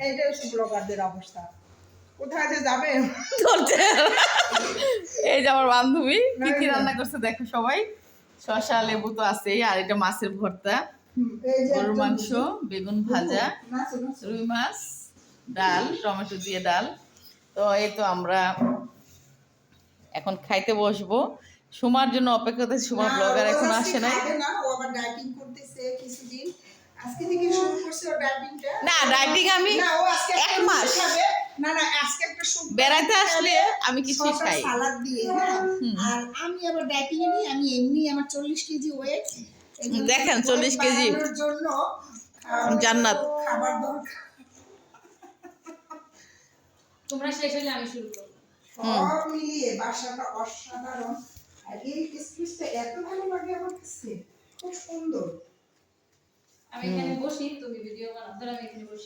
এইটাই সব ব্লগারদের অবস্থা, কোথায় যে যাবে। এই যে আমার বান্ধবী কি কি রান্না করছে দেখো সবাই। শসা লেবু তো আছেই, আর এটা মাছের ভর্তা, এই যে গরুর একজন মাংস, বেগুন ভাজা, নাচো, নাচো। রুই মাছ, ডাল, টমেটো দিয়ে ডাল। তো এই তো আমরা এখন খাইতে বসবো। সুমার জন্য অপেক্ষা করতেছি, সুমা ব্লগার এখন আসে নাই। খাবে না, ও আবার ডায়েটিং করতেছে কিছুদিন, আজকে থেকে শুরু করছে ও ডায়েটিংটা। না ডায়েটিং আমি না, ও আজকে এক একটা মাস রুটি খাবে। না না, আজকে একটা স্যুপ বেড়াইতে আসলে আমি কিছুই শসা খাই। সালাদ দিয়ে, হ্যাঁ। আর আমি আবার ডায়েটিং এ নেই, আমি এমনি আমার 40 কেজি ওয়েট, দেখেন 40 কেজি জন্য জান্নাত। খাবার দরকার। তোমরা শেষ হলে আমি শুরু করব। সব মিলিয়ে বাসাটা অসাধারণ। আর এই স্পিচটা এত ভালো লাগে আমার কাছে, খুব সুন্দর। আমি এখানে বসি, তুমি ভিডিও বানাও, ধর আমি এখানে বসি।